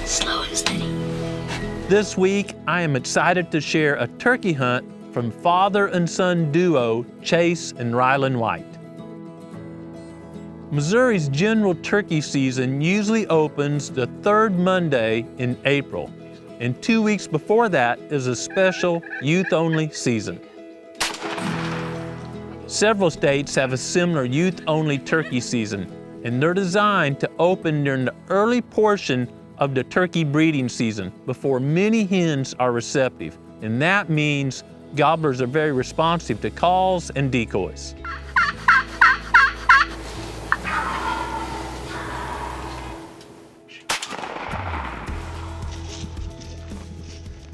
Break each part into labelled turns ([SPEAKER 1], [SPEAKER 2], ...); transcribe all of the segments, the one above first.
[SPEAKER 1] Slow and steady.
[SPEAKER 2] This week, I am excited to share a turkey hunt from father and son duo Chase and Ryland White. Missouri's general turkey season usually opens the third Monday in April, and 2 weeks before that is a special youth-only season. Several states have a similar youth-only turkey season, and they're designed to open during the early portion of the turkey breeding season before many hens are receptive, and that means gobblers are very responsive to calls and decoys.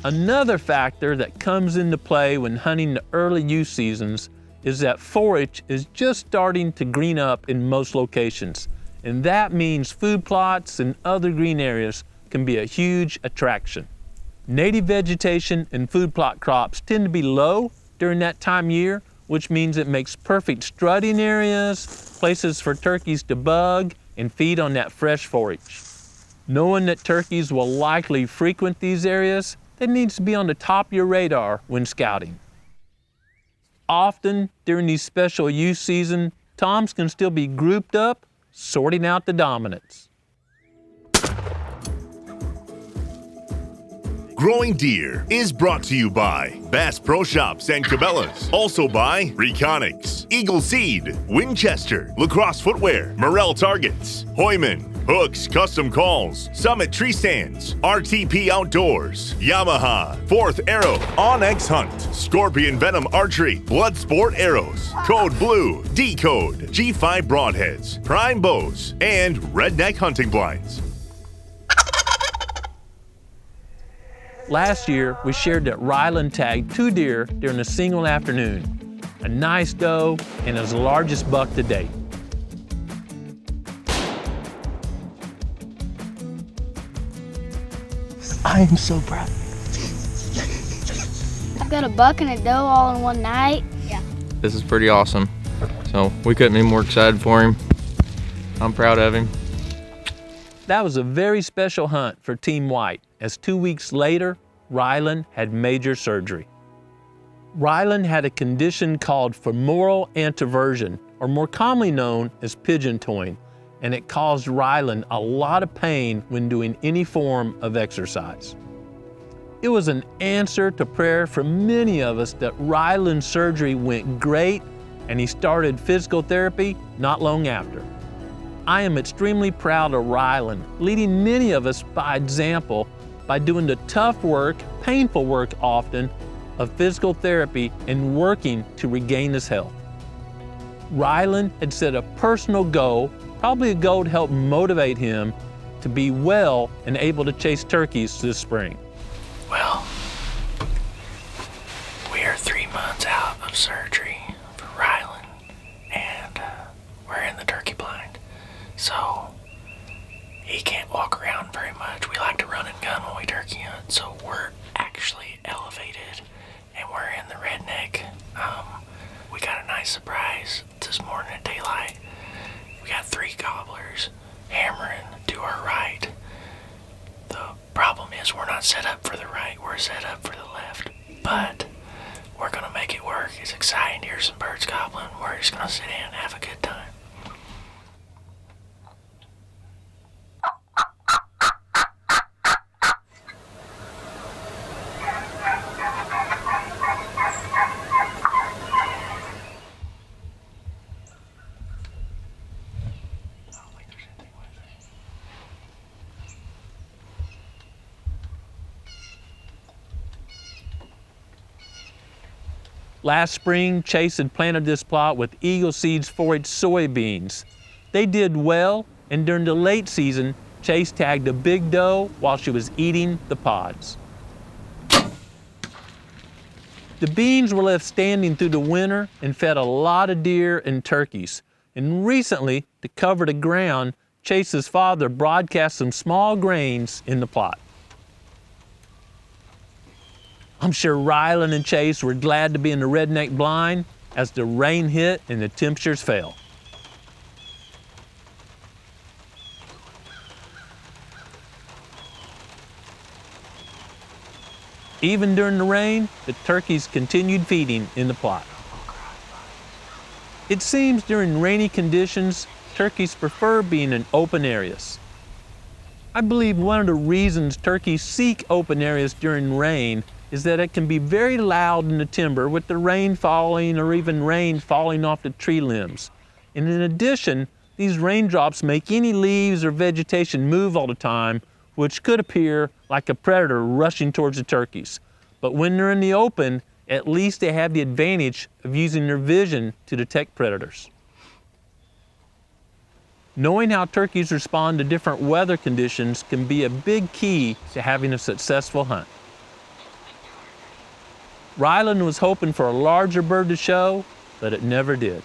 [SPEAKER 2] Another factor that comes into play when hunting the early youth seasons is that forage is just starting to green up in most locations, and that means food plots and other green areas can be a huge attraction. Native vegetation and food plot crops tend to be low during that time of year, which means it makes perfect strutting areas, places for turkeys to bug and feed on that fresh forage. Knowing that turkeys will likely frequent these areas, that needs to be on the top of your radar when scouting. Often during these special youth season, toms can still be grouped up, sorting out the dominants.
[SPEAKER 3] Growing Deer is brought to you by Bass Pro Shops and Cabela's. Also by Reconics, Eagle Seed, Winchester, Lacrosse Footwear, Morel Targets, Hoyman, Hooks Custom Calls, Summit Tree Stands, RTP Outdoors, Yamaha, Fourth Arrow, Onyx Hunt, Scorpion Venom Archery, Bloodsport Arrows, Code Blue, Decode, G5 Broadheads, Prime Bows, and Redneck Hunting Blinds.
[SPEAKER 2] Last year, we shared that Ryland tagged 2 deer during a single afternoon, a nice doe and his largest buck to date.
[SPEAKER 4] I am so proud.
[SPEAKER 1] I got a buck and a doe all in one night. Yeah.
[SPEAKER 5] This is pretty awesome. So we couldn't be more excited for him. I'm proud of him.
[SPEAKER 2] That was a very special hunt for Team White, as 2 weeks later, Ryland had major surgery. Ryland had a condition called femoral anteversion, or more commonly known as pigeon toeing, and it caused Ryland a lot of pain when doing any form of exercise. It was an answer to prayer for many of us that Ryland's surgery went great and he started physical therapy not long after. I am extremely proud of Ryland, leading many of us by example by doing the tough work, painful work often, of physical therapy and working to regain his health. Ryland had set a personal goal, probably a goal to help motivate him to be well and able to chase turkeys this spring.
[SPEAKER 6] Well, we are 3 months out of surgery for Ryland, and we're in the turkey blind. So he can't walk around very much. We like to run and gun when we turkey hunt, so we're actually elevated and we're in the redneck. We got a nice surprise this morning at daylight. We got 3 gobblers hammering to our right. The problem is we're not set up for the right, we're set up for the left. But we're gonna make it work. It's exciting to hear some birds gobbling. We're just gonna sit in and have a good time.
[SPEAKER 2] Last spring, Chase had planted this plot with Eagle Seeds forage soybeans. They did well, and during the late season, Chase tagged a big doe while she was eating the pods. The beans were left standing through the winter and fed a lot of deer and turkeys. And recently, to cover the ground, Chase's father broadcast some small grains in the plot. I'm sure Rylan and Chase were glad to be in the redneck blind as the rain hit and the temperatures fell. Even during the rain, the turkeys continued feeding in the plot. It seems during rainy conditions, turkeys prefer being in open areas. I believe one of the reasons turkeys seek open areas during rain is that it can be very loud in the timber with the rain falling or even rain falling off the tree limbs. And in addition, these raindrops make any leaves or vegetation move all the time, which could appear like a predator rushing towards the turkeys. But when they're in the open, at least they have the advantage of using their vision to detect predators. Knowing how turkeys respond to different weather conditions can be a big key to having a successful hunt. Ryland was hoping for a larger bird to show, but it never did.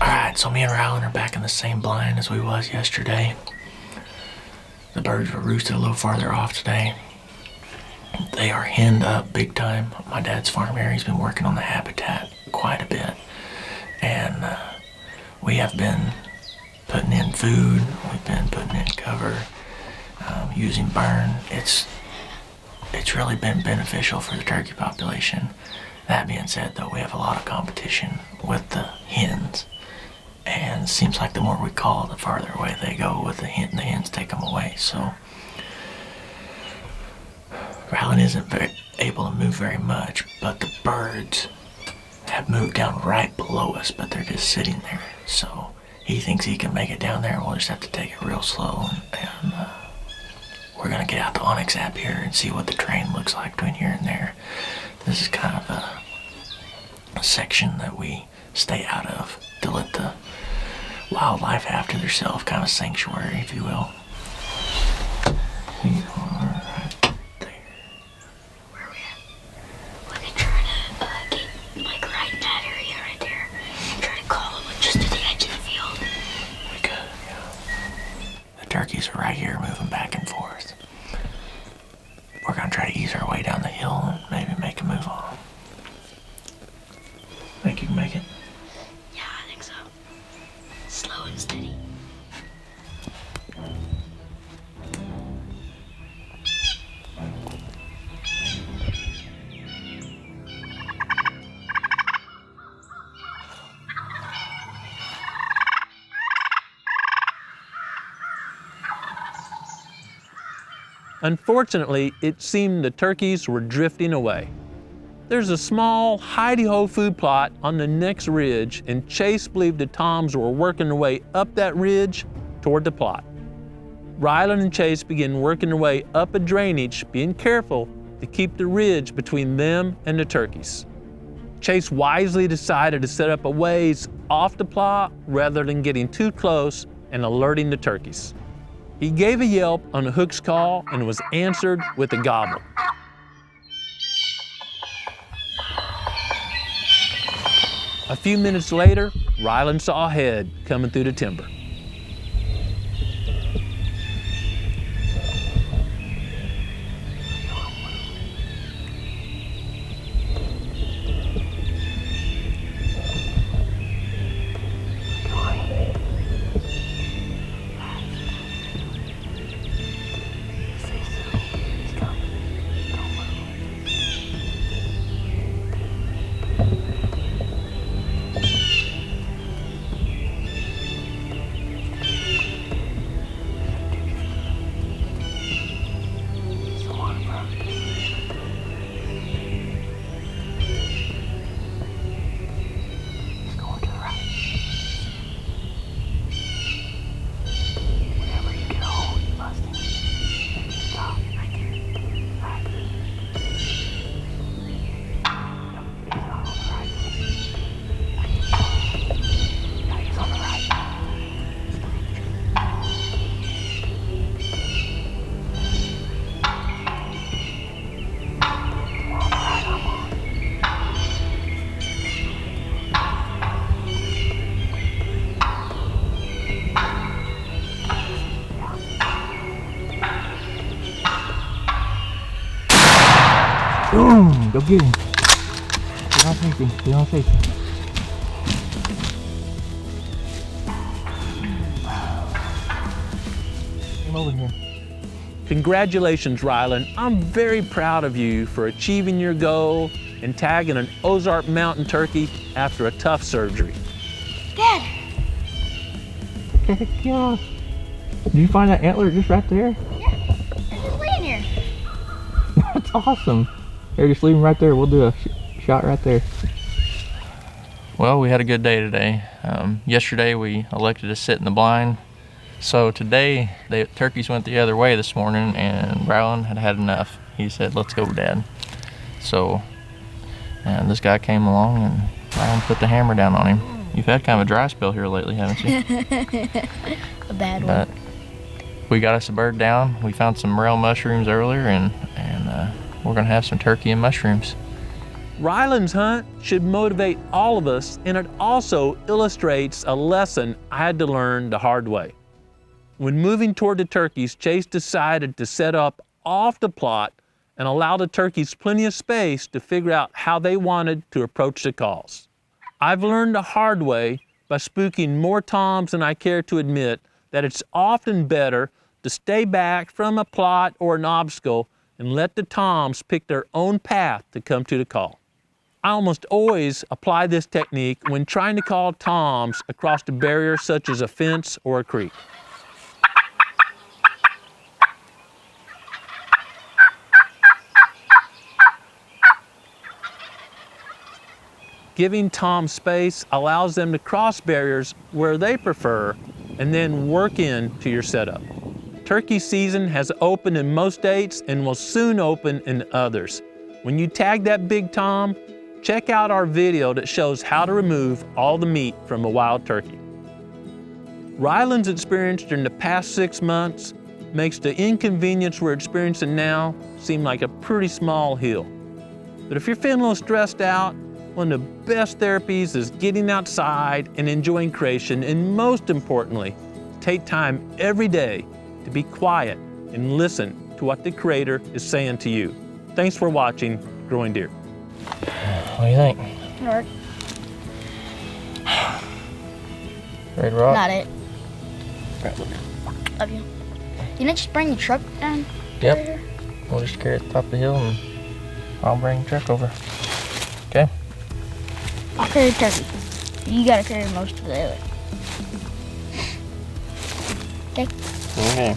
[SPEAKER 6] Alright, so me and Ryland are back in the same blind as we was yesterday. The birds were roosted a little farther off today. They are henned up big time. My dad's farm area, he's been working on the habitat quite a bit. And we have been putting in food, we've been putting in cover, using burn. It's really been beneficial for the turkey population. That being said, though, we have a lot of competition with the hens. And it seems like the more we call, the farther away they go with the hens take them away. So Ryland isn't able to move very much, but the birds have moved down right below us, but they're just sitting there. So he thinks he can make it down there, and we'll just have to take it real slow. And we're gonna get out the Onyx app here and see what the terrain looks like between here and there. This is kind of a section that we stay out of to let the wildlife have to themselves, kind of sanctuary, if you will. We are right there.
[SPEAKER 1] Where are we at? We can try to get like right in that area right there. Try to call them just to the edge of the field.
[SPEAKER 6] We could, yeah. The turkeys are right here moving back and forth. We're gonna try to ease our way down the hill and maybe make a move on them. Think you can make it?
[SPEAKER 1] Yeah, I think so. Slow and steady.
[SPEAKER 2] Unfortunately, it seemed the turkeys were drifting away. There's a small hidey-ho food plot on the next ridge, and Chase believed the toms were working their way up that ridge toward the plot. Rylan and Chase began working their way up a drainage, being careful to keep the ridge between them and the turkeys. Chase wisely decided to set up a ways off the plot rather than getting too close and alerting the turkeys. He gave a yelp on the hook's call and was answered with a gobbler. A few minutes later, Ryland saw a head coming through the timber.
[SPEAKER 5] Go get him. on safety. Get on safety. Come over here.
[SPEAKER 2] Congratulations, Ryland. I'm very proud of you for achieving your goal and tagging an Ozark Mountain turkey after a tough surgery.
[SPEAKER 1] Dad.
[SPEAKER 5] Heck yeah. Did you find that antler just right there?
[SPEAKER 1] Yeah. It's just laying here.
[SPEAKER 5] That's awesome. Here, just leave him right there. We'll do a shot right there. Well, we had a good day today. Yesterday we elected to sit in the blind. So today, the turkeys went the other way this morning, and Ryland had had enough. He said, "Let's go, Dad." So, and this guy came along, and Ryland put the hammer down on him. You've had kind of a dry spell here lately, haven't you?
[SPEAKER 1] A bad one.
[SPEAKER 5] But we got us a bird down. We found some morel mushrooms earlier, and we're gonna have some turkey and mushrooms.
[SPEAKER 2] Ryland's hunt should motivate all of us, and it also illustrates a lesson I had to learn the hard way. When moving toward the turkeys, Chase decided to set up off the plot and allow the turkeys plenty of space to figure out how they wanted to approach the calls. I've learned the hard way by spooking more toms than I care to admit that it's often better to stay back from a plot or an obstacle and let the toms pick their own path to come to the call. I almost always apply this technique when trying to call toms across a barrier such as a fence or a creek. Giving toms space allows them to cross barriers where they prefer and then work into your setup. Turkey season has opened in most states and will soon open in others. When you tag that big tom, check out our video that shows how to remove all the meat from a wild turkey. Ryland's experience during the past 6 months makes the inconvenience we're experiencing now seem like a pretty small hill. But if you're feeling a little stressed out, one of the best therapies is getting outside and enjoying creation, and most importantly, take time every day to be quiet and listen to what the Creator is saying to you. Thanks for watching Growing Deer.
[SPEAKER 5] What do you think?
[SPEAKER 1] Or
[SPEAKER 5] Ready to rock?
[SPEAKER 1] not it. Love you. Didn't I just bring the truck down?
[SPEAKER 5] Yep.
[SPEAKER 1] Here?
[SPEAKER 5] We'll just carry it to the top of the hill, and I'll bring the truck over. Okay?
[SPEAKER 1] I'll carry the turkey. You gotta carry most of the other. Okay.
[SPEAKER 5] Okay.